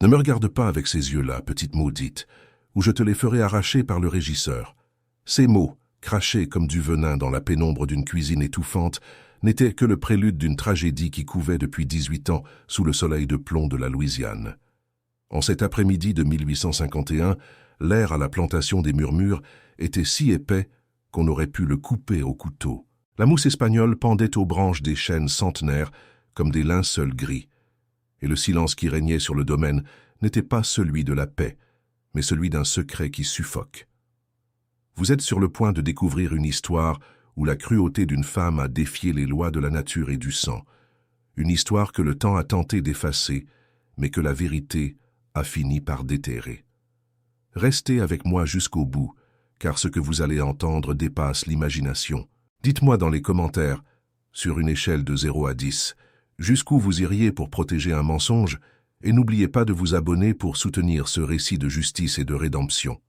Ne me regarde pas avec ces yeux-là, petite maudite, ou je te les ferai arracher par le régisseur. » Ces mots, crachés comme du venin dans la pénombre d'une cuisine étouffante, n'étaient que le prélude d'une tragédie qui couvait depuis 18 ans sous le soleil de plomb de la Louisiane. En cet après-midi de 1851, l'air à la plantation des Murmures était si épais qu'on aurait pu le couper au couteau. La mousse espagnole pendait aux branches des chênes centenaires comme des linceuls gris, et le silence qui régnait sur le domaine n'était pas celui de la paix, mais celui d'un secret qui suffoque. Vous êtes sur le point de découvrir une histoire où la cruauté d'une femme a défié les lois de la nature et du sang, une histoire que le temps a tenté d'effacer, mais que la vérité a fini par déterrer. Restez avec moi jusqu'au bout, car ce que vous allez entendre dépasse l'imagination. Dites-moi dans les commentaires, sur une échelle de 0 à 10, jusqu'où vous iriez pour protéger un mensonge, et n'oubliez pas de vous abonner pour soutenir ce récit de justice et de rédemption.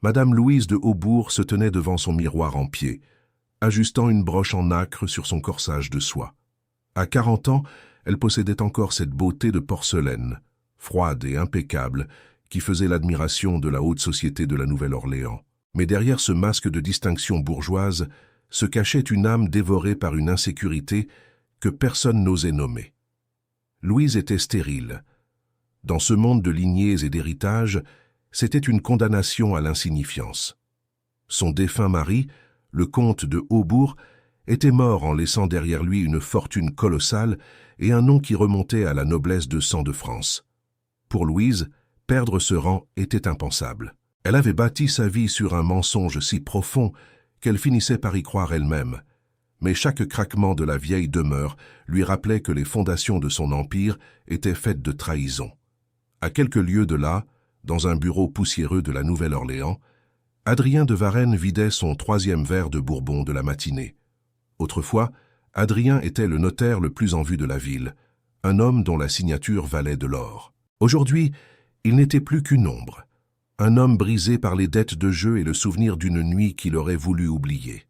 Madame Louise de Haubourg se tenait devant son miroir en pied, ajustant une broche en nacre sur son corsage de soie. À 40 ans, elle possédait encore cette beauté de porcelaine, froide et impeccable, qui faisait l'admiration de la haute société de la Nouvelle-Orléans. Mais derrière ce masque de distinction bourgeoise se cachait une âme dévorée par une insécurité que personne n'osait nommer. Louise était stérile. Dans ce monde de lignées et d'héritages, c'était une condamnation à l'insignifiance. Son défunt mari, le comte de Haubourg, était mort en laissant derrière lui une fortune colossale et un nom qui remontait à la noblesse de sang de France. Pour Louise, perdre ce rang était impensable. Elle avait bâti sa vie sur un mensonge si profond qu'elle finissait par y croire elle-même. Mais chaque craquement de la vieille demeure lui rappelait que les fondations de son empire étaient faites de trahison. À quelques lieues de là, dans un bureau poussiéreux de la Nouvelle-Orléans, Adrien de Varenne vidait son 3e verre de Bourbon de la matinée. Autrefois, Adrien était le notaire le plus en vue de la ville, un homme dont la signature valait de l'or. Aujourd'hui, il n'était plus qu'une ombre, un homme brisé par les dettes de jeu et le souvenir d'une nuit qu'il aurait voulu oublier.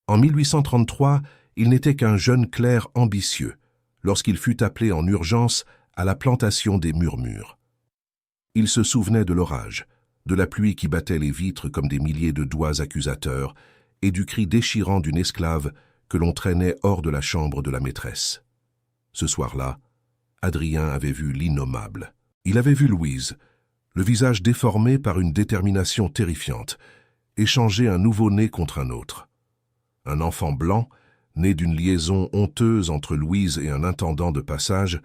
En 1833, il n'était qu'un jeune clerc ambitieux, lorsqu'il fut appelé en urgence à la plantation des Murmures. Il se souvenait de l'orage, de la pluie qui battait les vitres comme des milliers de doigts accusateurs, et du cri déchirant d'une esclave que l'on traînait hors de la chambre de la maîtresse. Ce soir-là, Adrien avait vu l'innommable. Il avait vu Louise, le visage déformé par une détermination terrifiante, échanger un nouveau-né contre un autre. Un enfant blanc, né d'une liaison honteuse entre Louise et un intendant de passage,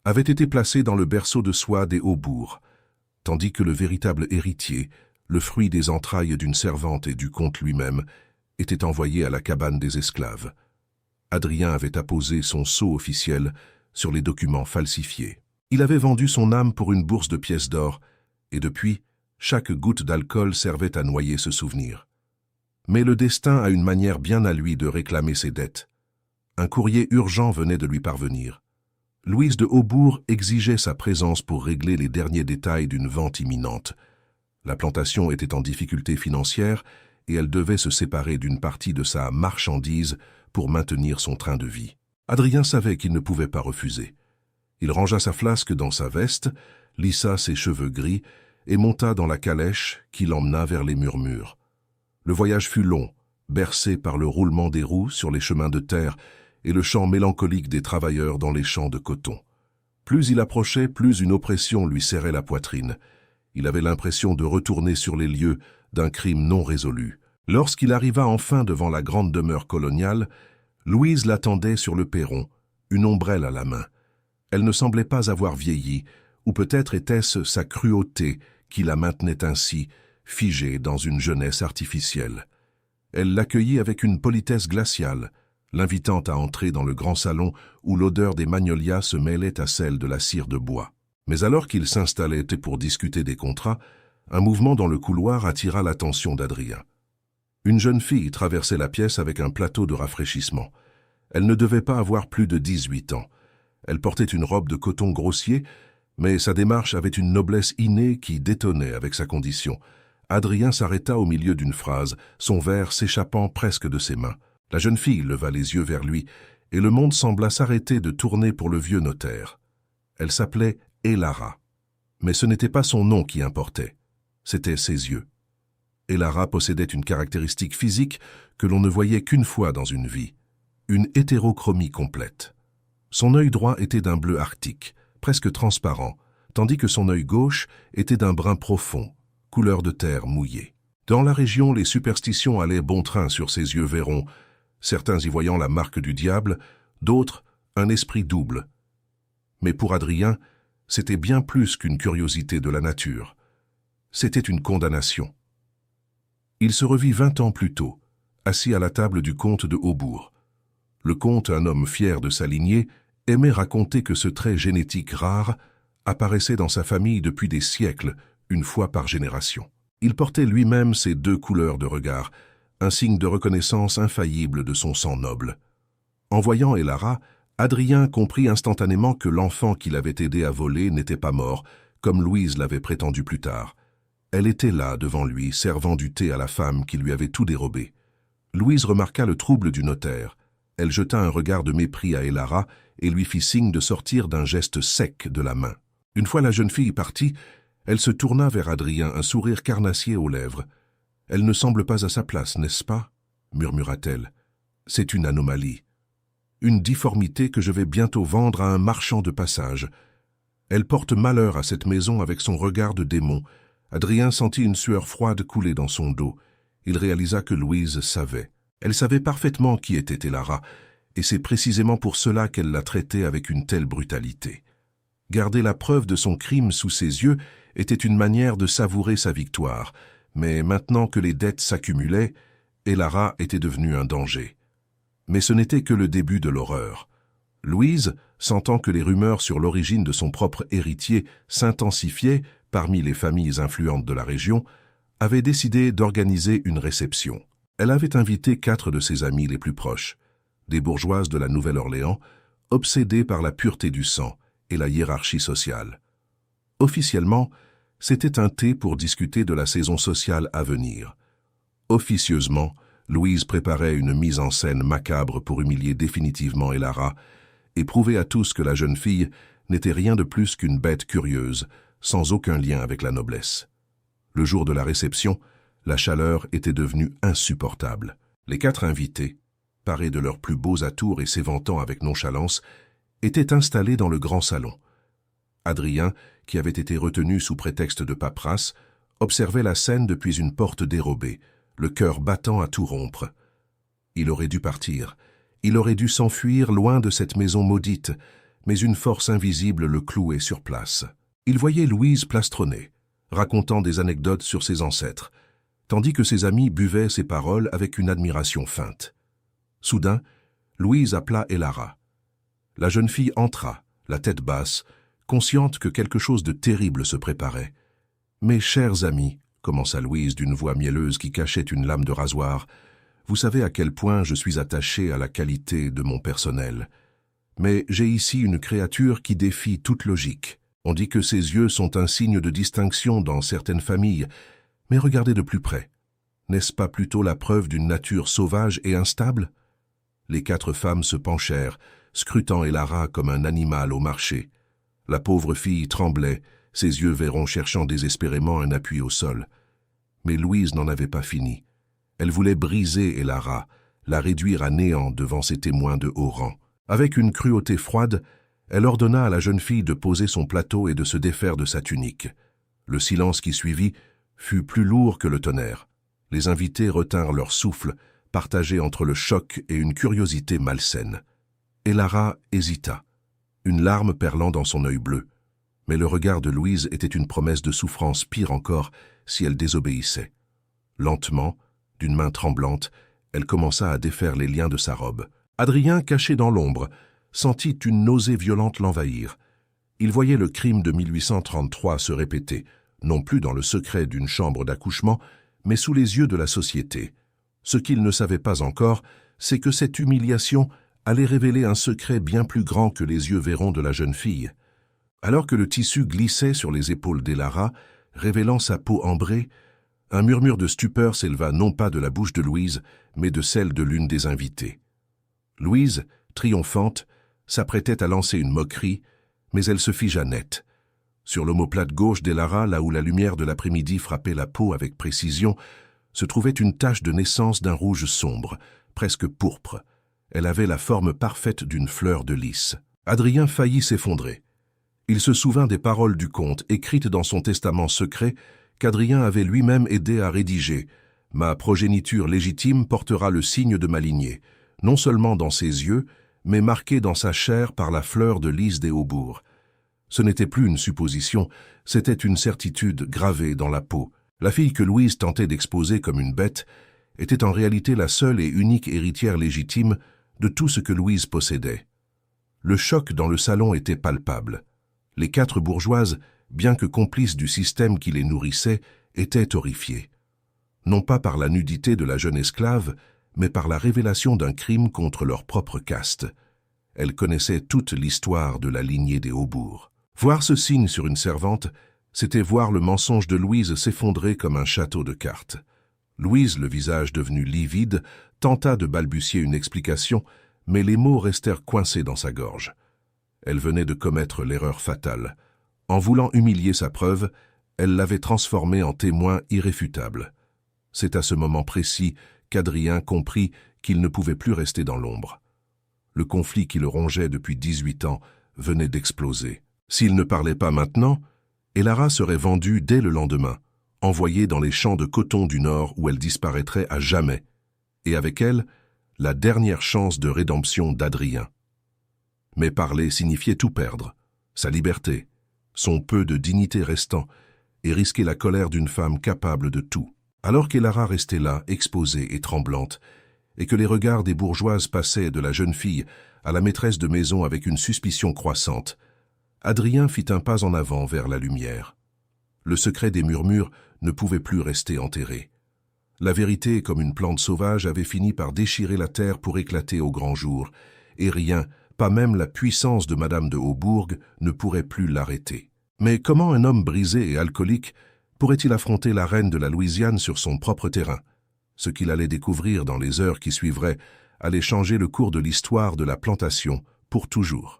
avait été placé dans le berceau de soie des Haubourg, tandis que le véritable héritier, le fruit des entrailles d'une servante et du comte lui-même, était envoyé à la cabane des esclaves. Adrien avait apposé son sceau officiel sur les documents falsifiés. Il avait vendu son âme pour une bourse de pièces d'or, et depuis, chaque goutte d'alcool servait à noyer ce souvenir. Mais le destin a une manière bien à lui de réclamer ses dettes. Un courrier urgent venait de lui parvenir. Louise de Haubourg exigeait sa présence pour régler les derniers détails d'une vente imminente. La plantation était en difficulté financière et elle devait se séparer d'une partie de sa marchandise pour maintenir son train de vie. Adrien savait qu'il ne pouvait pas refuser. Il rangea sa flasque dans sa veste, lissa ses cheveux gris et monta dans la calèche qui l'emmena vers les Murmures. Le voyage fut long, bercé par le roulement des roues sur les chemins de terre et le chant mélancolique des travailleurs dans les champs de coton. Plus il approchait, plus une oppression lui serrait la poitrine. Il avait l'impression de retourner sur les lieux d'un crime non résolu. Lorsqu'il arriva enfin devant la grande demeure coloniale, Louise l'attendait sur le perron, une ombrelle à la main. Elle ne semblait pas avoir vieilli, ou peut-être était-ce sa cruauté qui la maintenait ainsi, figée dans une jeunesse artificielle. Elle l'accueillit avec une politesse glaciale, l'invitant à entrer dans le grand salon où l'odeur des magnolias se mêlait à celle de la cire de bois. Mais alors qu'il s'installait pour discuter des contrats, un mouvement dans le couloir attira l'attention d'Adrien. Une jeune fille traversait la pièce avec un plateau de rafraîchissement. Elle ne devait pas avoir plus de 18 ans. Elle portait une robe de coton grossier, mais sa démarche avait une noblesse innée qui détonnait avec sa condition. Adrien s'arrêta au milieu d'une phrase, son verre s'échappant presque de ses mains. La jeune fille leva les yeux vers lui, et le monde sembla s'arrêter de tourner pour le vieux notaire. Elle s'appelait Elara. Mais ce n'était pas son nom qui importait, c'était ses yeux. Elara possédait une caractéristique physique que l'on ne voyait qu'une fois dans une vie, une hétérochromie complète. Son œil droit était d'un bleu arctique, presque transparent, tandis que son œil gauche était d'un brun profond, couleur de terre mouillée. Dans la région, les superstitions allaient bon train sur ses yeux vairons, certains y voyant la marque du diable, d'autres un esprit double. Mais pour Adrien, c'était bien plus qu'une curiosité de la nature. C'était une condamnation. Il se revit 20 ans plus tôt, assis à la table du comte de Haubourg. Le comte, un homme fier de sa lignée, aimait raconter que ce trait génétique rare apparaissait dans sa famille depuis des siècles, une fois par génération. Il portait lui-même ces deux couleurs de regard, un signe de reconnaissance infaillible de son sang noble. En voyant Elara, Adrien comprit instantanément que l'enfant qu'il avait aidé à voler n'était pas mort, comme Louise l'avait prétendu plus tard. Elle était là, devant lui, servant du thé à la femme qui lui avait tout dérobé. Louise remarqua le trouble du notaire. Elle jeta un regard de mépris à Elara et lui fit signe de sortir d'un geste sec de la main. Une fois la jeune fille partie, elle se tourna vers Adrien, un sourire carnassier aux lèvres. « Elle ne semble pas à sa place, n'est-ce pas ?» murmura-t-elle. « C'est une anomalie. Une difformité que je vais bientôt vendre à un marchand de passage. Elle porte malheur à cette maison avec son regard de démon. » Adrien sentit une sueur froide couler dans son dos. Il réalisa que Louise savait. Elle savait parfaitement qui était Elara, et c'est précisément pour cela qu'elle la traitait avec une telle brutalité. Garder la preuve de son crime sous ses yeux était une manière de savourer sa victoire, mais maintenant que les dettes s'accumulaient, Elara était devenue un danger. Mais ce n'était que le début de l'horreur. Louise, sentant que les rumeurs sur l'origine de son propre héritier s'intensifiaient parmi les familles influentes de la région, avait décidé d'organiser une réception. Elle avait invité 4 de ses amies les plus proches, des bourgeoises de la Nouvelle-Orléans, obsédées par la pureté du sang et la hiérarchie sociale. Officiellement, c'était un thé pour discuter de la saison sociale à venir. Officieusement, Louise préparait une mise en scène macabre pour humilier définitivement Elara et prouver à tous que la jeune fille n'était rien de plus qu'une bête curieuse, sans aucun lien avec la noblesse. Le jour de la réception, la chaleur était devenue insupportable. Les 4 invités, parés de leurs plus beaux atours et s'éventant avec nonchalance, étaient installés dans le grand salon. Adrien, qui avait été retenu sous prétexte de paperasse, observait la scène depuis une porte dérobée, le cœur battant à tout rompre. Il aurait dû partir. Il aurait dû s'enfuir loin de cette maison maudite, mais une force invisible le clouait sur place. Il voyait Louise plastronner, racontant des anecdotes sur ses ancêtres, tandis que ses amis buvaient ses paroles avec une admiration feinte. Soudain, Louise appela Elara. La jeune fille entra, la tête basse, consciente que quelque chose de terrible se préparait. « Mes chers amis, » commença Louise d'une voix mielleuse qui cachait une lame de rasoir, « vous savez à quel point je suis attachée à la qualité de mon personnel. Mais j'ai ici une créature qui défie toute logique. On dit que ses yeux sont un signe de distinction dans certaines familles, mais regardez de plus près. N'est-ce pas plutôt la preuve d'une nature sauvage et instable ?» Les 4 femmes se penchèrent, scrutant Elara comme un animal au marché. La pauvre fille tremblait, ses yeux vairons cherchant désespérément un appui au sol. Mais Louise n'en avait pas fini. Elle voulait briser Elara, la réduire à néant devant ces témoins de haut rang. Avec une cruauté froide, elle ordonna à la jeune fille de poser son plateau et de se défaire de sa tunique. Le silence qui suivit fut plus lourd que le tonnerre. Les invités retinrent leur souffle, partagé entre le choc et une curiosité malsaine. Elara hésita, une larme perlant dans son œil bleu. Mais le regard de Louise était une promesse de souffrance pire encore si elle désobéissait. Lentement, d'une main tremblante, elle commença à défaire les liens de sa robe. Adrien, caché dans l'ombre, sentit une nausée violente l'envahir. Il voyait le crime de 1833 se répéter, non plus dans le secret d'une chambre d'accouchement, mais sous les yeux de la société. Ce qu'il ne savait pas encore, c'est que cette humiliation allait révéler un secret bien plus grand que les yeux vairons de la jeune fille. Alors que le tissu glissait sur les épaules d'Elara, révélant sa peau ambrée, un murmure de stupeur s'éleva non pas de la bouche de Louise, mais de celle de l'une des invitées. Louise, triomphante, s'apprêtait à lancer une moquerie, mais elle se figea net. Sur l'omoplate gauche d'Elara, là où la lumière de l'après-midi frappait la peau avec précision, se trouvait une tache de naissance d'un rouge sombre, presque pourpre. Elle avait la forme parfaite d'une fleur de lys. Adrien faillit s'effondrer. Il se souvint des paroles du comte, écrites dans son testament secret, qu'Adrien avait lui-même aidé à rédiger. « Ma progéniture légitime portera le signe de ma lignée, non seulement dans ses yeux, mais marqué dans sa chair par la fleur de lys des Haubourgs. » Ce n'était plus une supposition, c'était une certitude gravée dans la peau. La fille que Louise tentait d'exposer comme une bête était en réalité la seule et unique héritière légitime de tout ce que Louise possédait. Le choc dans le salon était palpable. Les 4 bourgeoises, bien que complices du système qui les nourrissait, étaient horrifiées. Non pas par la nudité de la jeune esclave, mais par la révélation d'un crime contre leur propre caste. Elles connaissaient toute l'histoire de la lignée des Haubourgs. Voir ce signe sur une servante, c'était voir le mensonge de Louise s'effondrer comme un château de cartes. Louise, le visage devenu livide, tenta de balbutier une explication, mais les mots restèrent coincés dans sa gorge. Elle venait de commettre l'erreur fatale. En voulant humilier sa preuve, elle l'avait transformée en témoin irréfutable. C'est à ce moment précis qu'Adrien comprit qu'il ne pouvait plus rester dans l'ombre. Le conflit qui le rongeait depuis 18 ans venait d'exploser. S'il ne parlait pas maintenant, Elara serait vendue dès le lendemain, envoyée dans les champs de coton du Nord où elle disparaîtrait à jamais, et avec elle, la dernière chance de rédemption d'Adrien. Mais parler signifiait tout perdre, sa liberté, son peu de dignité restant, et risquer la colère d'une femme capable de tout. Alors qu'Elara restait là, exposée et tremblante, et que les regards des bourgeoises passaient de la jeune fille à la maîtresse de maison avec une suspicion croissante, Adrien fit un pas en avant vers la lumière. Le secret des murmures ne pouvait plus rester enterré. La vérité, comme une plante sauvage, avait fini par déchirer la terre pour éclater au grand jour, et rien, pas même la puissance de Madame de Haubourg, ne pourrait plus l'arrêter. Mais comment un homme brisé et alcoolique pourrait-il affronter la reine de la Louisiane sur son propre terrain? Ce qu'il allait découvrir dans les heures qui suivraient allait changer le cours de l'histoire de la plantation pour toujours.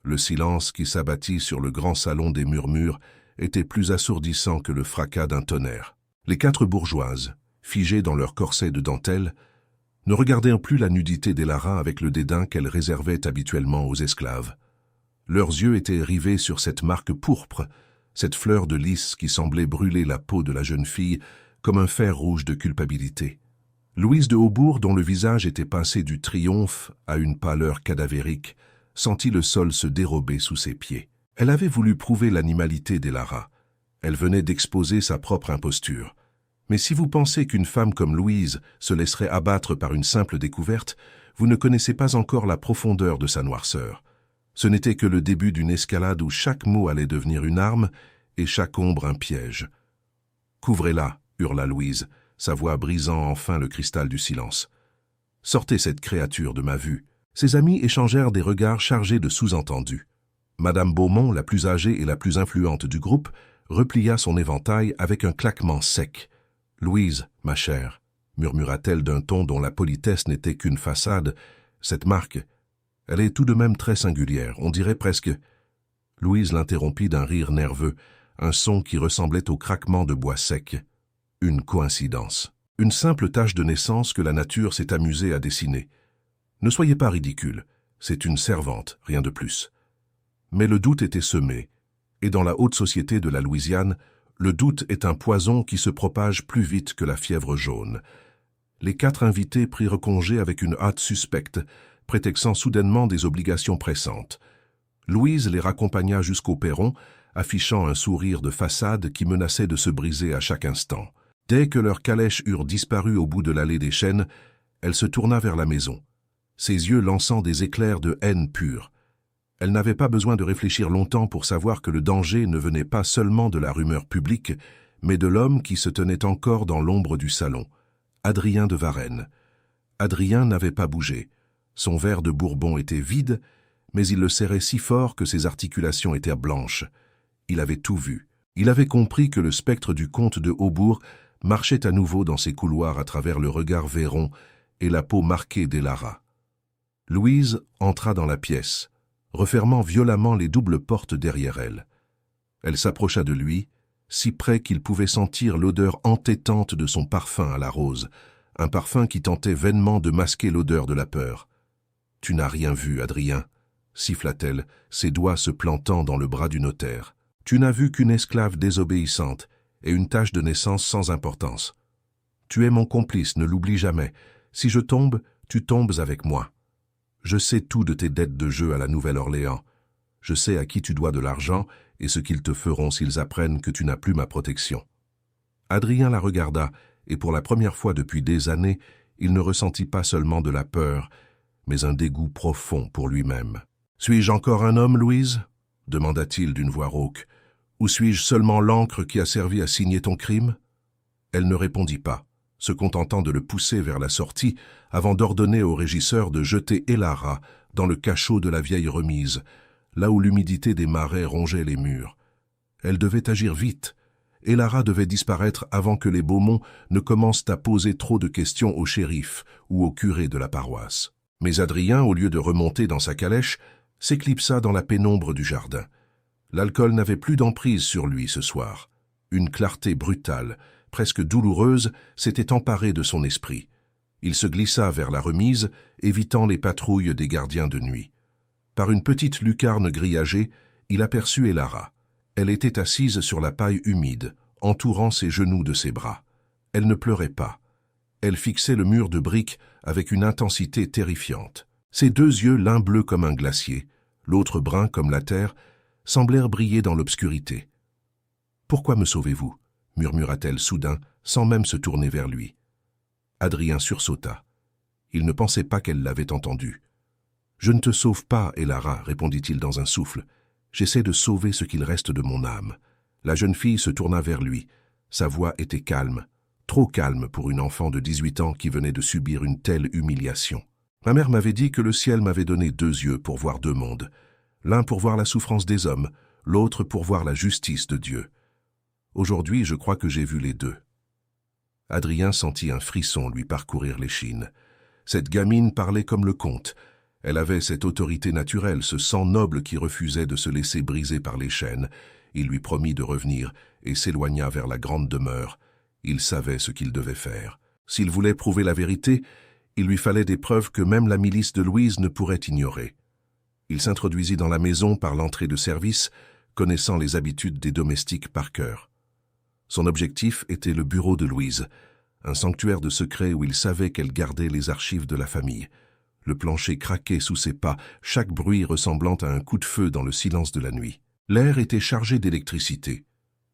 Le silence qui s'abattit sur le grand salon des murmures était plus assourdissant que le fracas d'un tonnerre. Les 4 bourgeoises, figées dans leur corset de dentelle, ne regardaient plus la nudité d'Elara avec le dédain qu'elles réservaient habituellement aux esclaves. Leurs yeux étaient rivés sur cette marque pourpre, cette fleur de lys qui semblait brûler la peau de la jeune fille comme un fer rouge de culpabilité. Louise de Haubourg, dont le visage était passé du triomphe à une pâleur cadavérique, sentit le sol se dérober sous ses pieds. Elle avait voulu prouver l'animalité d'Elara. Elle venait d'exposer sa propre imposture. Mais si vous pensez qu'une femme comme Louise se laisserait abattre par une simple découverte, vous ne connaissez pas encore la profondeur de sa noirceur. Ce n'était que le début d'une escalade où chaque mot allait devenir une arme et chaque ombre un piège. « Couvrez-la » hurla Louise, sa voix brisant enfin le cristal du silence. « Sortez cette créature de ma vue. » Ses amis échangèrent des regards chargés de sous-entendus. Madame Beaumont, la plus âgée et la plus influente du groupe, replia son éventail avec un claquement sec. « Louise, ma chère, » murmura-t-elle d'un ton dont la politesse n'était qu'une façade, « cette marque, elle est tout de même très singulière, on dirait presque... » Louise l'interrompit d'un rire nerveux, un son qui ressemblait au craquement de bois sec. Une coïncidence. Une simple tache de naissance que la nature s'est amusée à dessiner. Ne soyez pas ridicule, c'est une servante, rien de plus. Mais le doute était semé, et dans la haute société de la Louisiane, le doute est un poison qui se propage plus vite que la fièvre jaune. Les 4 invités prirent congé avec une hâte suspecte, prétextant soudainement des obligations pressantes. Louise les raccompagna jusqu'au perron, affichant un sourire de façade qui menaçait de se briser à chaque instant. Dès que leurs calèches eurent disparu au bout de l'allée des chênes, elle se tourna vers la maison, ses yeux lançant des éclairs de haine pure. Elle n'avait pas besoin de réfléchir longtemps pour savoir que le danger ne venait pas seulement de la rumeur publique, mais de l'homme qui se tenait encore dans l'ombre du salon, Adrien de Varennes. Adrien n'avait pas bougé. Son verre de Bourbon était vide, mais il le serrait si fort que ses articulations étaient blanches. Il avait tout vu. Il avait compris que le spectre du comte de Haubourg marchait à nouveau dans ses couloirs à travers le regard vairon et la peau marquée d'Elara. Louise entra dans la pièce, refermant violemment les doubles portes derrière elle. Elle s'approcha de lui, si près qu'il pouvait sentir l'odeur entêtante de son parfum à la rose, un parfum qui tentait vainement de masquer l'odeur de la peur. « Tu n'as rien vu, Adrien » siffla-t-elle, ses doigts se plantant dans le bras du notaire. « Tu n'as vu qu'une esclave désobéissante et une tache de naissance sans importance. Tu es mon complice, ne l'oublie jamais. Si je tombe, tu tombes avec moi. Je sais tout de tes dettes de jeu à la Nouvelle-Orléans. Je sais à qui tu dois de l'argent et ce qu'ils te feront s'ils apprennent que tu n'as plus ma protection. » Adrien la regarda, et pour la première fois depuis des années, il ne ressentit pas seulement de la peur, mais un dégoût profond pour lui-même. « Suis-je encore un homme, Louise » demanda-t-il d'une voix rauque. « Ou suis-je seulement l'encre qui a servi à signer ton crime ?» Elle ne répondit pas, se contentant de le pousser vers la sortie avant d'ordonner au régisseur de jeter Elara dans le cachot de la vieille remise, là où l'humidité des marais rongeait les murs. Elle devait agir vite. Elara devait disparaître avant que les Beaumont ne commencent à poser trop de questions au shérif ou au curé de la paroisse. Mais Adrien, au lieu de remonter dans sa calèche, s'éclipsa dans la pénombre du jardin. L'alcool n'avait plus d'emprise sur lui ce soir. Une clarté brutale, presque douloureuse, s'était emparée de son esprit. Il se glissa vers la remise, évitant les patrouilles des gardiens de nuit. Par une petite lucarne grillagée, il aperçut Elara. Elle était assise sur la paille humide, entourant ses genoux de ses bras. Elle ne pleurait pas. Elle fixait le mur de briques avec une intensité terrifiante. Ses deux yeux, l'un bleu comme un glacier, l'autre brun comme la terre, semblèrent briller dans l'obscurité. « Pourquoi me sauvez-vous » murmura-t-elle soudain, sans même se tourner vers lui. Adrien sursauta. Il ne pensait pas qu'elle l'avait entendu. « Je ne te sauve pas, Elara, répondit-il dans un souffle. J'essaie de sauver ce qu'il reste de mon âme. » La jeune fille se tourna vers lui. Sa voix était calme, trop calme pour une enfant de 18 ans qui venait de subir une telle humiliation. « Ma mère m'avait dit que le ciel m'avait donné deux yeux pour voir deux mondes. L'un pour voir la souffrance des hommes, l'autre pour voir la justice de Dieu. Aujourd'hui, je crois que j'ai vu les deux. » Adrien sentit un frisson lui parcourir l'échine. Cette gamine parlait comme le comte. Elle avait cette autorité naturelle, ce sang noble qui refusait de se laisser briser par les chaînes. Il lui promit de revenir et s'éloigna vers la grande demeure. Il savait ce qu'il devait faire. S'il voulait prouver la vérité, il lui fallait des preuves que même la milice de Louise ne pourrait ignorer. Il s'introduisit dans la maison par l'entrée de service, connaissant les habitudes des domestiques par cœur. Son objectif était le bureau de Louise, un sanctuaire de secret où il savait qu'elle gardait les archives de la famille. Le plancher craquait sous ses pas, chaque bruit ressemblant à un coup de feu dans le silence de la nuit. L'air était chargé d'électricité.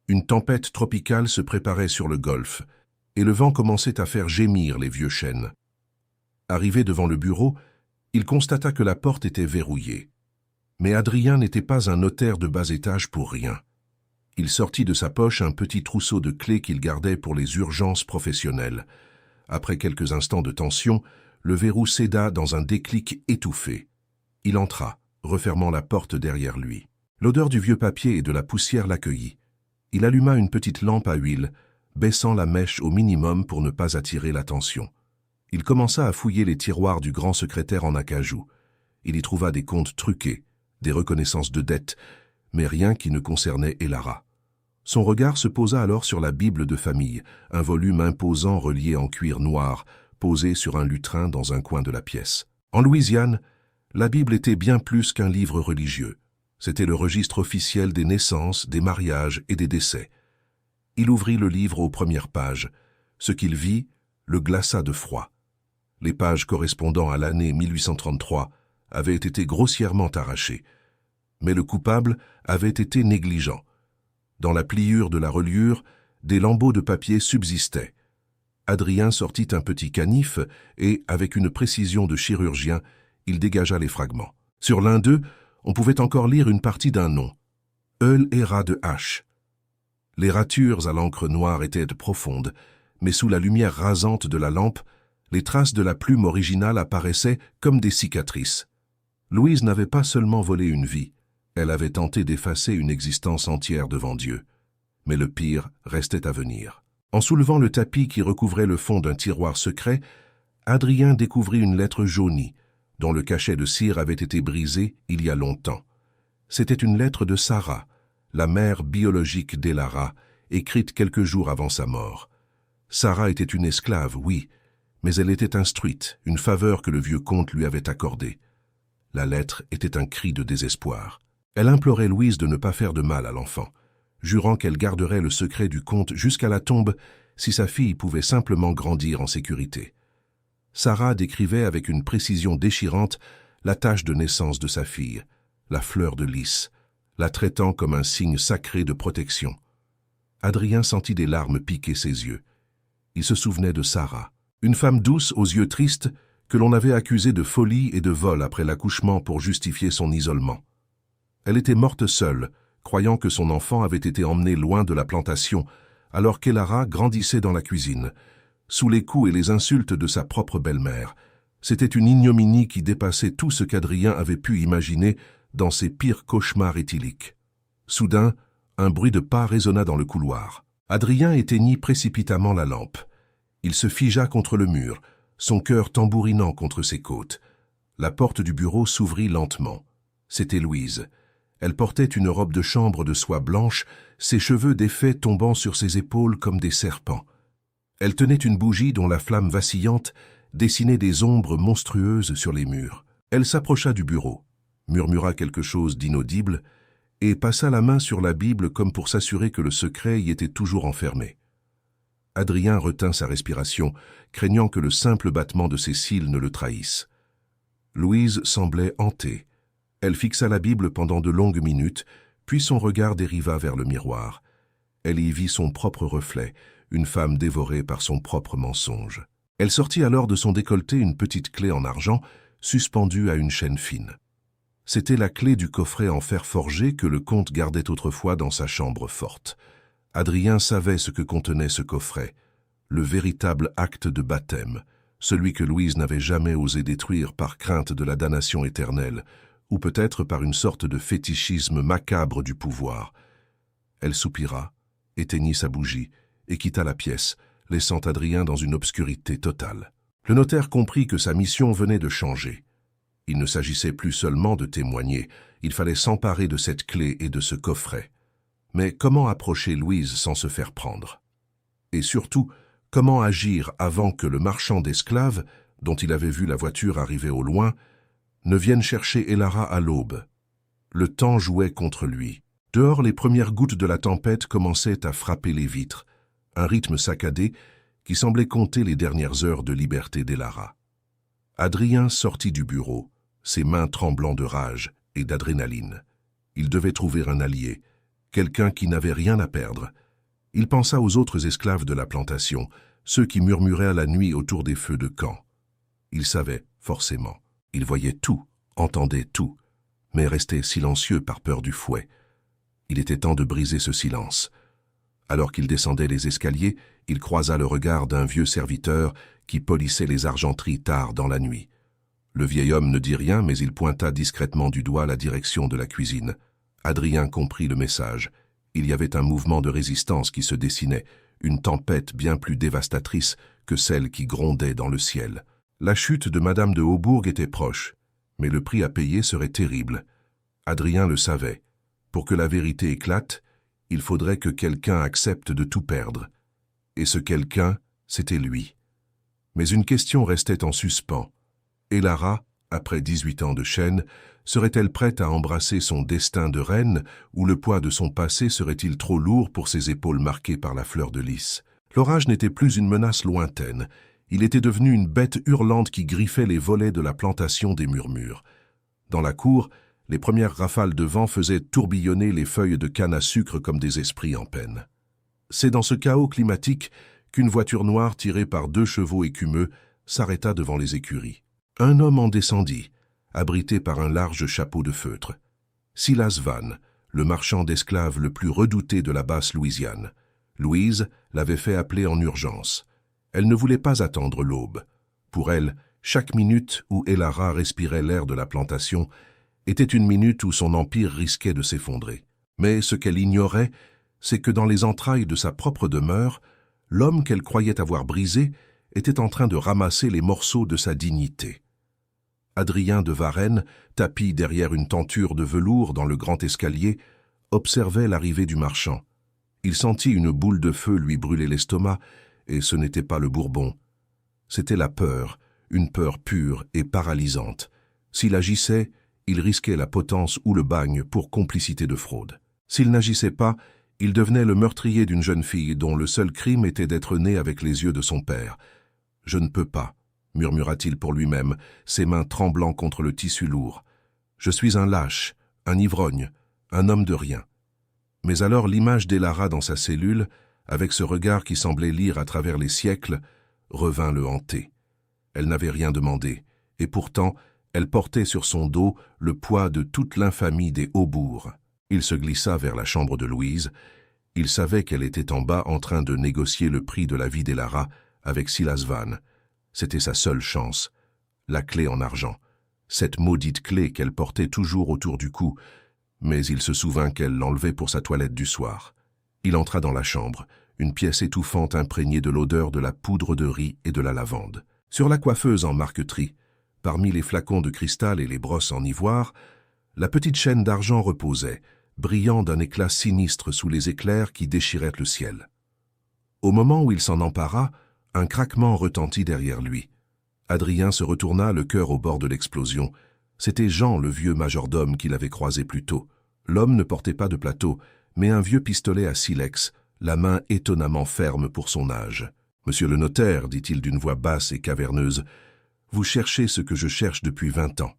Une tempête tropicale se préparait sur le golfe, et le vent commençait à faire gémir les vieux chênes. Arrivé devant le bureau, il constata que la porte était verrouillée. Mais Adrien n'était pas un notaire de bas étage pour rien. Il sortit de sa poche un petit trousseau de clés qu'il gardait pour les urgences professionnelles. Après quelques instants de tension, le verrou céda dans un déclic étouffé. Il entra, refermant la porte derrière lui. L'odeur du vieux papier et de la poussière l'accueillit. Il alluma une petite lampe à huile, baissant la mèche au minimum pour ne pas attirer l'attention. Il commença à fouiller les tiroirs du grand secrétaire en acajou. Il y trouva des comptes truqués, des reconnaissances de dettes, mais rien qui ne concernait Elara. Son regard se posa alors sur la Bible de famille, un volume imposant relié en cuir noir, posé sur un lutrin dans un coin de la pièce. En Louisiane, la Bible était bien plus qu'un livre religieux. C'était le registre officiel des naissances, des mariages et des décès. Il ouvrit le livre aux premières pages. Ce qu'il vit le glaça de froid. Les pages correspondant à l'année 1833 avaient été grossièrement arrachées. Mais le coupable avait été négligent. Dans la pliure de la reliure, des lambeaux de papier subsistaient. Adrien sortit un petit canif et, avec une précision de chirurgien, il dégagea les fragments. Sur l'un d'eux, on pouvait encore lire une partie d'un nom. Eul Era de H. Les ratures à l'encre noire étaient profondes, mais sous la lumière rasante de la lampe, les traces de la plume originale apparaissaient comme des cicatrices. Louise n'avait pas seulement volé une vie, elle avait tenté d'effacer une existence entière devant Dieu. Mais le pire restait à venir. En soulevant le tapis qui recouvrait le fond d'un tiroir secret, Adrien découvrit une lettre jaunie, dont le cachet de cire avait été brisé il y a longtemps. C'était une lettre de Sarah, la mère biologique d'Elara, écrite quelques jours avant sa mort. Sarah était une esclave, oui, mais elle était instruite, une faveur que le vieux comte lui avait accordée. La lettre était un cri de désespoir. Elle implorait Louise de ne pas faire de mal à l'enfant, jurant qu'elle garderait le secret du comte jusqu'à la tombe si sa fille pouvait simplement grandir en sécurité. Sarah décrivait avec une précision déchirante la tâche de naissance de sa fille, la fleur de lys, la traitant comme un signe sacré de protection. Adrien sentit des larmes piquer ses yeux. Il se souvenait de Sarah, une femme douce aux yeux tristes que l'on avait accusée de folie et de vol après l'accouchement pour justifier son isolement. Elle était morte seule, croyant que son enfant avait été emmené loin de la plantation, alors qu'Elara grandissait dans la cuisine, sous les coups et les insultes de sa propre belle-mère. C'était une ignominie qui dépassait tout ce qu'Adrien avait pu imaginer dans ses pires cauchemars éthyliques. Soudain, un bruit de pas résonna dans le couloir. Adrien éteignit précipitamment la lampe. Il se figea contre le mur, son cœur tambourinant contre ses côtes. La porte du bureau s'ouvrit lentement. C'était Louise. Elle portait une robe de chambre de soie blanche, ses cheveux défaits tombant sur ses épaules comme des serpents. Elle tenait une bougie dont la flamme vacillante dessinait des ombres monstrueuses sur les murs. Elle s'approcha du bureau, murmura quelque chose d'inaudible et passa la main sur la Bible comme pour s'assurer que le secret y était toujours enfermé. Adrien retint sa respiration, craignant que le simple battement de ses cils ne le trahisse. Louise semblait hantée. Elle fixa la Bible pendant de longues minutes, puis son regard dériva vers le miroir. Elle y vit son propre reflet, une femme dévorée par son propre mensonge. Elle sortit alors de son décolleté une petite clé en argent, suspendue à une chaîne fine. C'était la clé du coffret en fer forgé que le comte gardait autrefois dans sa chambre forte. Adrien savait ce que contenait ce coffret, le véritable acte de baptême, celui que Louise n'avait jamais osé détruire par crainte de la damnation éternelle, ou peut-être par une sorte de fétichisme macabre du pouvoir. Elle soupira, éteignit sa bougie et quitta la pièce, laissant Adrien dans une obscurité totale. Le notaire comprit que sa mission venait de changer. Il ne s'agissait plus seulement de témoigner, il fallait s'emparer de cette clé et de ce coffret. Mais comment approcher Louise sans se faire prendre? Et surtout, comment agir avant que le marchand d'esclaves, dont il avait vu la voiture arriver au loin, ne vienne chercher Elara à l'aube? Le temps jouait contre lui. Dehors, les premières gouttes de la tempête commençaient à frapper les vitres, un rythme saccadé qui semblait compter les dernières heures de liberté d'Elara. Adrien sortit du bureau, ses mains tremblant de rage et d'adrénaline. Il devait trouver un allié, quelqu'un qui n'avait rien à perdre. Il pensa aux autres esclaves de la plantation, ceux qui murmuraient à la nuit autour des feux de camp. Il savait, forcément. Il voyait tout, entendait tout, mais restait silencieux par peur du fouet. Il était temps de briser ce silence. Alors qu'il descendait les escaliers, il croisa le regard d'un vieux serviteur qui polissait les argenteries tard dans la nuit. Le vieil homme ne dit rien, mais il pointa discrètement du doigt la direction de la cuisine. Adrien comprit le message. Il y avait un mouvement de résistance qui se dessinait, une tempête bien plus dévastatrice que celle qui grondait dans le ciel. La chute de Madame de Haubourg était proche, mais le prix à payer serait terrible. Adrien le savait. Pour que la vérité éclate, il faudrait que quelqu'un accepte de tout perdre. Et ce quelqu'un, c'était lui. Mais une question restait en suspens. Elara, après 18 ans de chaîne, serait-elle prête à embrasser son destin de reine, ou le poids de son passé serait-il trop lourd pour ses épaules marquées par la fleur de lys? L'orage n'était plus une menace lointaine. Il était devenu une bête hurlante qui griffait les volets de la plantation des murmures. Dans la cour, les premières rafales de vent faisaient tourbillonner les feuilles de canne à sucre comme des esprits en peine. C'est dans ce chaos climatique qu'une voiture noire tirée par 2 chevaux écumeux s'arrêta devant les écuries. Un homme en descendit, abrité par un large chapeau de feutre. Silas Van, le marchand d'esclaves le plus redouté de la basse Louisiane. Louise l'avait fait appeler en urgence. Elle ne voulait pas attendre l'aube. Pour elle, chaque minute où Elara respirait l'air de la plantation était une minute où son empire risquait de s'effondrer. Mais ce qu'elle ignorait, c'est que dans les entrailles de sa propre demeure, l'homme qu'elle croyait avoir brisé était en train de ramasser les morceaux de sa dignité. Adrien de Varennes, tapi derrière une tenture de velours dans le grand escalier, observait l'arrivée du marchand. Il sentit une boule de feu lui brûler l'estomac, et ce n'était pas le Bourbon. C'était la peur, une peur pure et paralysante. S'il agissait, il risquait la potence ou le bagne pour complicité de fraude. S'il n'agissait pas, il devenait le meurtrier d'une jeune fille dont le seul crime était d'être née avec les yeux de son père. « Je ne peux pas », murmura-t-il pour lui-même, ses mains tremblant contre le tissu lourd. « Je suis un lâche, un ivrogne, un homme de rien. » Mais alors l'image d'Elara dans sa cellule, avec ce regard qui semblait lire à travers les siècles, revint le hanter. Elle n'avait rien demandé, et pourtant, elle portait sur son dos le poids de toute l'infamie des Haubourgs. Il se glissa vers la chambre de Louise. Il savait qu'elle était en bas en train de négocier le prix de la vie d'Elara avec Silas Van. C'était sa seule chance. La clé en argent. Cette maudite clé qu'elle portait toujours autour du cou, mais il se souvint qu'elle l'enlevait pour sa toilette du soir. Il entra dans la chambre, une pièce étouffante imprégnée de l'odeur de la poudre de riz et de la lavande. Sur la coiffeuse en marqueterie, parmi les flacons de cristal et les brosses en ivoire, la petite chaîne d'argent reposait, brillant d'un éclat sinistre sous les éclairs qui déchiraient le ciel. Au moment où il s'en empara, un craquement retentit derrière lui. Adrien se retourna, le cœur au bord de l'explosion. C'était Jean, le vieux majordome qu'il avait croisé plus tôt. L'homme ne portait pas de plateau, mais un vieux pistolet à silex, la main étonnamment ferme pour son âge. « Monsieur le notaire, dit-il d'une voix basse et caverneuse, vous cherchez ce que je cherche depuis 20 ans. »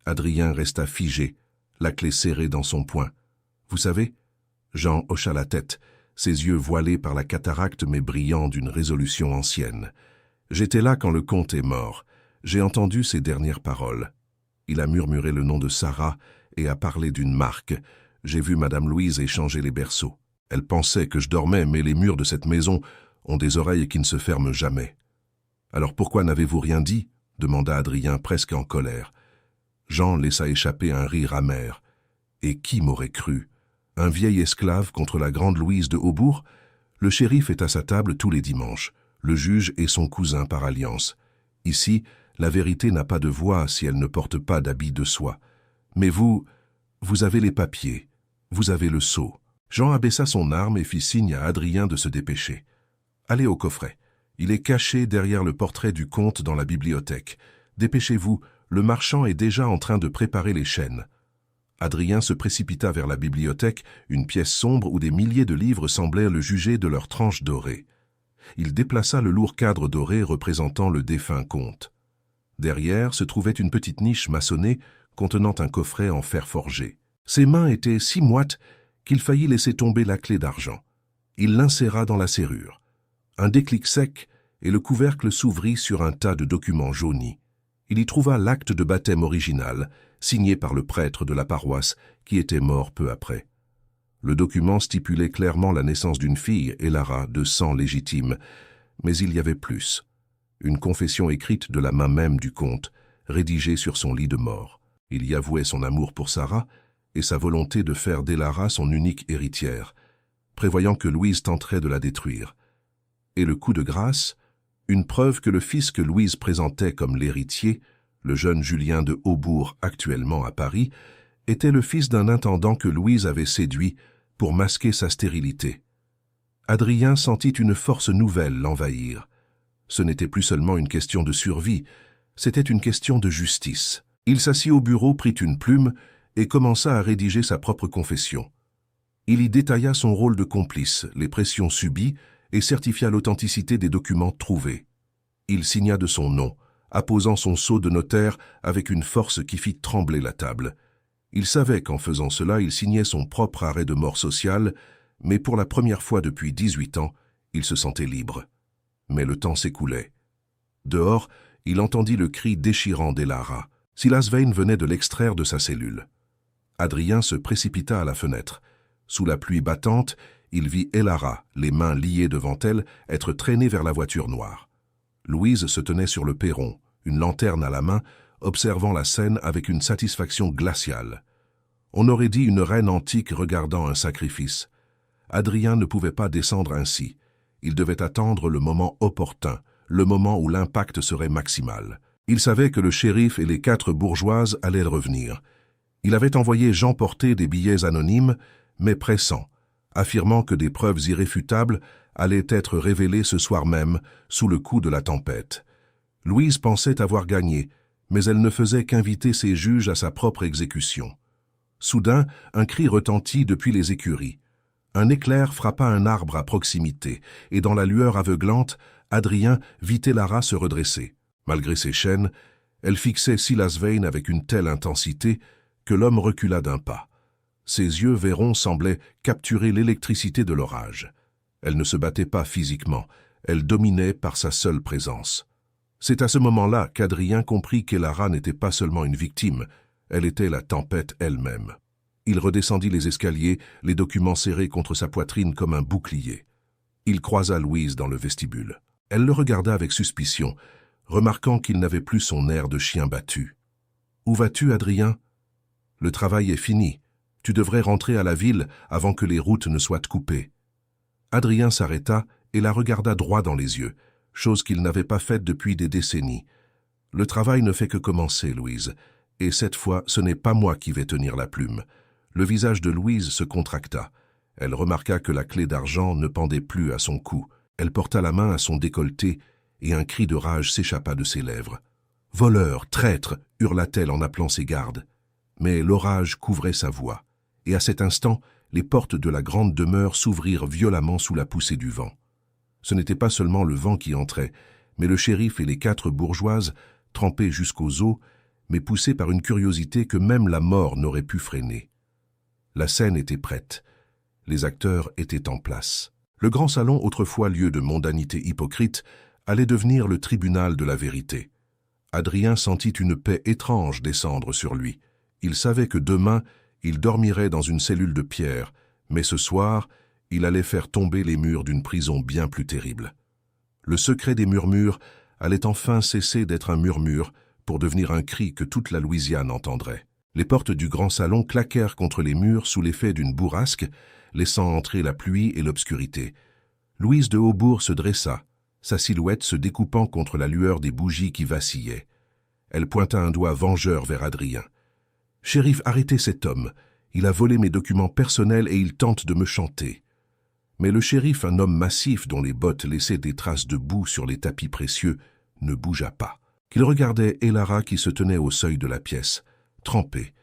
Adrien resta figé, la clé serrée dans son poing. « Vous savez ?» Jean hocha la tête, ses yeux voilés par la cataracte mais brillants d'une résolution ancienne. « J'étais là quand le comte est mort. J'ai entendu ses dernières paroles. Il a murmuré le nom de Sarah et a parlé d'une marque. J'ai vu Madame Louise échanger les berceaux. Elle pensait que je dormais, mais les murs de cette maison ont des oreilles qui ne se ferment jamais. »« Alors pourquoi n'avez-vous rien dit ?» demanda Adrien presque en colère. Jean laissa échapper un rire amer. Et qui m'aurait cru? Un vieil esclave contre la grande Louise de Haubourg? Le shérif est à sa table tous les dimanches. Le juge est son cousin par alliance. Ici, la vérité n'a pas de voix si elle ne porte pas d'habit de soie. Mais vous avez les papiers, vous avez le sceau. Jean abaissa son arme et fit signe à Adrien de se dépêcher. Allez au coffret. Il est caché derrière le portrait du comte dans la bibliothèque. Dépêchez-vous, le marchand est déjà en train de préparer les chaînes. Adrien se précipita vers la bibliothèque, une pièce sombre où des milliers de livres semblaient le juger de leurs tranches dorées. Il déplaça le lourd cadre doré représentant le défunt comte. Derrière se trouvait une petite niche maçonnée contenant un coffret en fer forgé. Ses mains étaient si moites qu'il faillit laisser tomber la clé d'argent. Il l'inséra dans la serrure. Un déclic sec et le couvercle s'ouvrit sur un tas de documents jaunis. Il y trouva l'acte de baptême original, signé par le prêtre de la paroisse qui était mort peu après. Le document stipulait clairement la naissance d'une fille, Elara, de sang légitime, mais il y avait plus. Une confession écrite de la main même du comte, rédigée sur son lit de mort. Il y avouait son amour pour Sarah et sa volonté de faire d'Elara son unique héritière, prévoyant que Louise tenterait de la détruire. Et le coup de grâce, une preuve que le fils que Louise présentait comme l'héritier, le jeune Julien de Haubourg actuellement à Paris, était le fils d'un intendant que Louise avait séduit pour masquer sa stérilité. Adrien sentit une force nouvelle l'envahir. Ce n'était plus seulement une question de survie, c'était une question de justice. Il s'assit au bureau, prit une plume et commença à rédiger sa propre confession. Il y détailla son rôle de complice, les pressions subies et certifia l'authenticité des documents trouvés. Il signa de son nom, apposant son sceau de notaire avec une force qui fit trembler la table. Il savait qu'en faisant cela, il signait son propre arrêt de mort sociale, mais pour la première fois depuis 18 ans, il se sentait libre. Mais le temps s'écoulait. Dehors, il entendit le cri déchirant d'Elara. Silas Vane venait de l'extraire de sa cellule. Adrien se précipita à la fenêtre. Sous la pluie battante, il vit Elara, les mains liées devant elle, être traînée vers la voiture noire. Louise se tenait sur le perron, une lanterne à la main, observant la scène avec une satisfaction glaciale. On aurait dit une reine antique regardant un sacrifice. Adrien ne pouvait pas descendre ainsi. Il devait attendre le moment opportun, le moment où l'impact serait maximal. Il savait que le shérif et les 4 bourgeoises allaient revenir. Il avait envoyé Jean porter des billets anonymes, mais pressant, affirmant que des preuves irréfutables allaient être révélées ce soir même, sous le coup de la tempête. Louise pensait avoir gagné, mais elle ne faisait qu'inviter ses juges à sa propre exécution. Soudain, un cri retentit depuis les écuries. Un éclair frappa un arbre à proximité, et dans la lueur aveuglante, Adrien vit Elara se redresser. Malgré ses chaînes, elle fixait Silas Vane avec une telle intensité que l'homme recula d'un pas. Ses yeux vairons semblaient capturer l'électricité de l'orage. Elle ne se battait pas physiquement, elle dominait par sa seule présence. C'est à ce moment-là qu'Adrien comprit qu'Elara n'était pas seulement une victime, elle était la tempête elle-même. Il redescendit les escaliers, les documents serrés contre sa poitrine comme un bouclier. Il croisa Louise dans le vestibule. Elle le regarda avec suspicion, remarquant qu'il n'avait plus son air de chien battu. « Où vas-tu, Adrien ? Le travail est fini. Tu devrais rentrer à la ville avant que les routes ne soient coupées. » Adrien s'arrêta et la regarda droit dans les yeux, chose qu'il n'avait pas faite depuis des décennies. « Le travail ne fait que commencer, Louise, et cette fois, ce n'est pas moi qui vais tenir la plume. » Le visage de Louise se contracta. Elle remarqua que la clé d'argent ne pendait plus à son cou. Elle porta la main à son décolleté et un cri de rage s'échappa de ses lèvres. « Voleur, traître !» hurla-t-elle en appelant ses gardes. Mais l'orage couvrait sa voix, et à cet instant, les portes de la grande demeure s'ouvrirent violemment sous la poussée du vent. Ce n'était pas seulement le vent qui entrait, mais le shérif et les 4 bourgeoises, trempées jusqu'aux os, mais poussées par une curiosité que même la mort n'aurait pu freiner. La scène était prête. Les acteurs étaient en place. Le grand salon, autrefois lieu de mondanité hypocrite, allait devenir le tribunal de la vérité. Adrien sentit une paix étrange descendre sur lui. Il savait que demain, il dormirait dans une cellule de pierre, mais ce soir, il allait faire tomber les murs d'une prison bien plus terrible. Le secret des murmures allait enfin cesser d'être un murmure pour devenir un cri que toute la Louisiane entendrait. Les portes du grand salon claquèrent contre les murs sous l'effet d'une bourrasque, laissant entrer la pluie et l'obscurité. Louise de Haubourg se dressa, sa silhouette se découpant contre la lueur des bougies qui vacillaient. Elle pointa un doigt vengeur vers Adrien. « Shérif, arrêtez cet homme. Il a volé mes documents personnels et il tente de me chanter. » Mais le shérif, un homme massif dont les bottes laissaient des traces de boue sur les tapis précieux, ne bougea pas. Il regardait Elara qui se tenait au seuil de la pièce, trempée,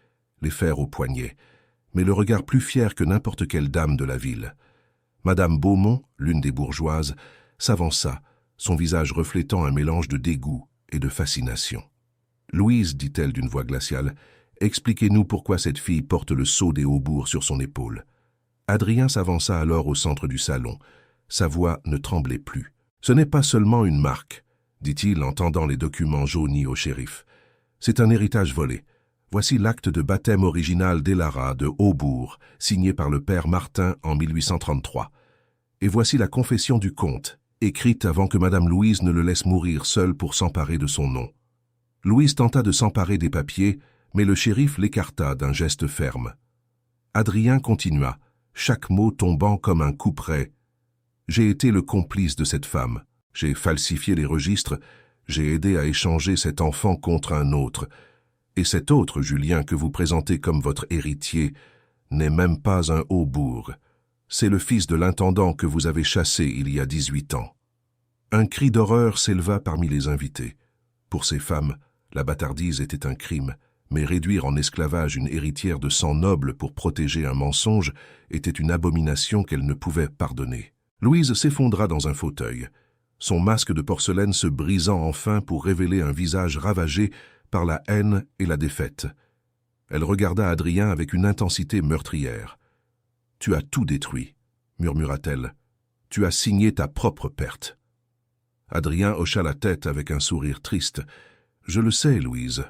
les fers aux poignets, mais le regard plus fier que n'importe quelle dame de la ville. Madame Beaumont, l'une des bourgeoises, s'avança, son visage reflétant un mélange de dégoût et de fascination. « Louise, dit-elle d'une voix glaciale, expliquez-nous pourquoi cette fille porte le sceau des Haubourg sur son épaule. » Adrien s'avança alors au centre du salon. Sa voix ne tremblait plus. « Ce n'est pas seulement une marque, dit-il en tendant les documents jaunis au shérif. C'est un héritage volé. Voici l'acte de baptême original d'Elara de Haubourg, signé par le père Martin en 1833. Et voici la confession du comte, écrite avant que Madame Louise ne le laisse mourir seule pour s'emparer de son nom. » Louise tenta de s'emparer des papiers, mais le shérif l'écarta d'un geste ferme. Adrien continua, chaque mot tombant comme un couperet. « J'ai été le complice de cette femme. J'ai falsifié les registres. J'ai aidé à échanger cet enfant contre un autre. Et cet autre, Julien, que vous présentez comme votre héritier, n'est même pas un Haubourg. C'est le fils de l'intendant que vous avez chassé il y a 18 ans. » Un cri d'horreur s'éleva parmi les invités. Pour ces femmes, la bâtardise était un crime, mais réduire en esclavage une héritière de sang noble pour protéger un mensonge était une abomination qu'elle ne pouvait pardonner. Louise s'effondra dans un fauteuil, son masque de porcelaine se brisant enfin pour révéler un visage ravagé par la haine et la défaite. Elle regarda Adrien avec une intensité meurtrière. « Tu as tout détruit, » murmura-t-elle. « Tu as signé ta propre perte. » Adrien hocha la tête avec un sourire triste. « Je le sais, Louise.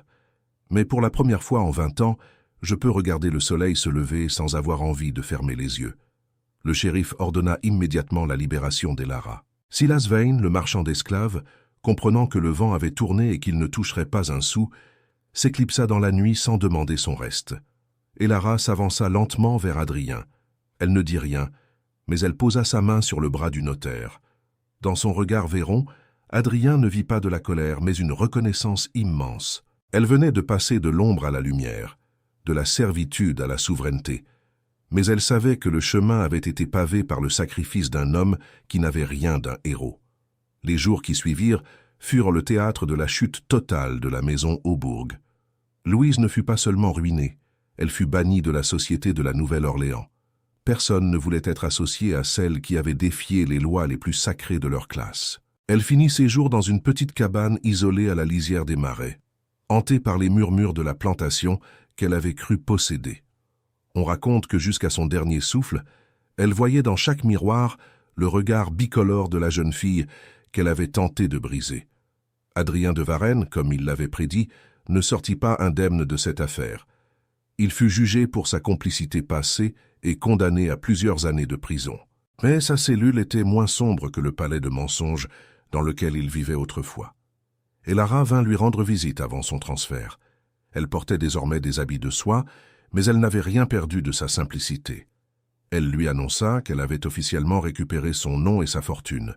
Mais pour la première fois en 20 ans, je peux regarder le soleil se lever sans avoir envie de fermer les yeux. » Le shérif ordonna immédiatement la libération d'Elara. Silas Vane, le marchand d'esclaves, comprenant que le vent avait tourné et qu'il ne toucherait pas un sou, s'éclipsa dans la nuit sans demander son reste. Elara s'avança lentement vers Adrien. Elle ne dit rien, mais elle posa sa main sur le bras du notaire. Dans son regard vairon, Adrien ne vit pas de la colère, mais une reconnaissance immense. Elle venait de passer de l'ombre à la lumière, de la servitude à la souveraineté. Mais elle savait que le chemin avait été pavé par le sacrifice d'un homme qui n'avait rien d'un héros. Les jours qui suivirent furent le théâtre de la chute totale de la maison Aubourg. Louise ne fut pas seulement ruinée, elle fut bannie de la société de la Nouvelle-Orléans. Personne ne voulait être associé à celle qui avait défié les lois les plus sacrées de leur classe. Elle finit ses jours dans une petite cabane isolée à la lisière des marais, hantée par les murmures de la plantation qu'elle avait cru posséder. On raconte que jusqu'à son dernier souffle, elle voyait dans chaque miroir le regard bicolore de la jeune fille qu'elle avait tenté de briser. Adrien de Varenne, comme il l'avait prédit, ne sortit pas indemne de cette affaire. Il fut jugé pour sa complicité passée et condamné à plusieurs années de prison. Mais sa cellule était moins sombre que le palais de mensonges dans lequel il vivait autrefois. Et Lara vint lui rendre visite avant son transfert. Elle portait désormais des habits de soie, mais elle n'avait rien perdu de sa simplicité. Elle lui annonça qu'elle avait officiellement récupéré son nom et sa fortune.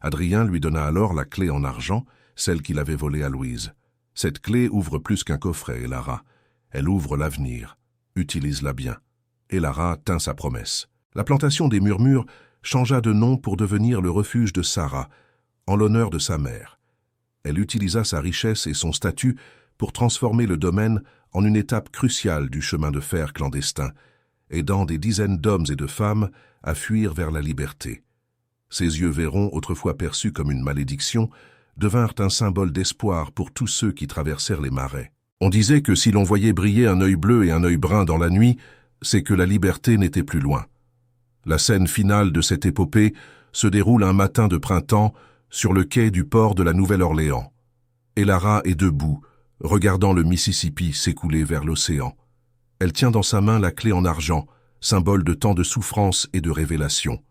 Adrien lui donna alors la clé en argent, celle qu'il avait volée à Louise. Cette clé ouvre plus qu'un coffret, Lara. Elle ouvre l'avenir. Utilise-la bien. Et Lara tint sa promesse. La plantation des Murmures changea de nom pour devenir le refuge de Sarah, en l'honneur de sa mère. Elle utilisa sa richesse et son statut pour transformer le domaine en une étape cruciale du chemin de fer clandestin, aidant des dizaines d'hommes et de femmes à fuir vers la liberté. Ses yeux verrons, autrefois perçus comme une malédiction, devinrent un symbole d'espoir pour tous ceux qui traversèrent les marais. On disait que si l'on voyait briller un œil bleu et un œil brun dans la nuit, c'est que la liberté n'était plus loin. La scène finale de cette épopée se déroule un matin de printemps sur le quai du port de la Nouvelle-Orléans. Et Lara est debout, regardant le Mississippi s'écouler vers l'océan. Elle tient dans sa main la clé en argent, symbole de tant de souffrance et de révélation.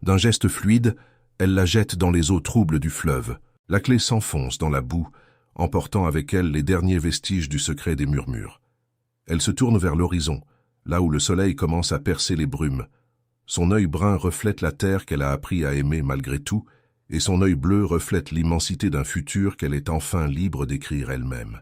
D'un geste fluide, elle la jette dans les eaux troubles du fleuve. La clé s'enfonce dans la boue, emportant avec elle les derniers vestiges du secret des Murmures. Elle se tourne vers l'horizon, là où le soleil commence à percer les brumes. Son œil brun reflète la terre qu'elle a appris à aimer malgré tout, et son œil bleu reflète l'immensité d'un futur qu'elle est enfin libre d'écrire elle-même.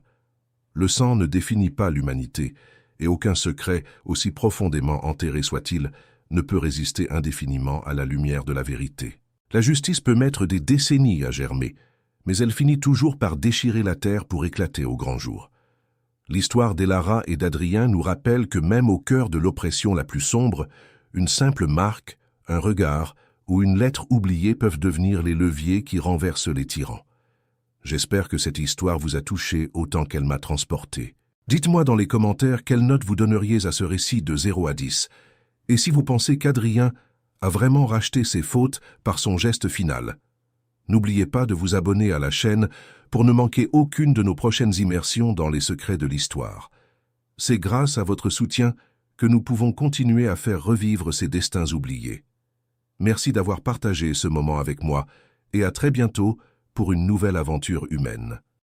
Le sang ne définit pas l'humanité, et aucun secret, aussi profondément enterré soit-il, ne peut résister indéfiniment à la lumière de la vérité. La justice peut mettre des décennies à germer, mais elle finit toujours par déchirer la terre pour éclater au grand jour. L'histoire d'Elara et d'Adrien nous rappelle que même au cœur de l'oppression la plus sombre, une simple marque, un regard ou une lettre oubliée peuvent devenir les leviers qui renversent les tyrans. J'espère que cette histoire vous a touché autant qu'elle m'a transporté. Dites-moi dans les commentaires quelle note vous donneriez à ce récit de 0 à 10, et si vous pensez qu'Adrien a vraiment racheté ses fautes par son geste final. N'oubliez pas de vous abonner à la chaîne pour ne manquer aucune de nos prochaines immersions dans les secrets de l'histoire. C'est grâce à votre soutien que nous pouvons continuer à faire revivre ces destins oubliés. Merci d'avoir partagé ce moment avec moi et à très bientôt pour une nouvelle aventure humaine.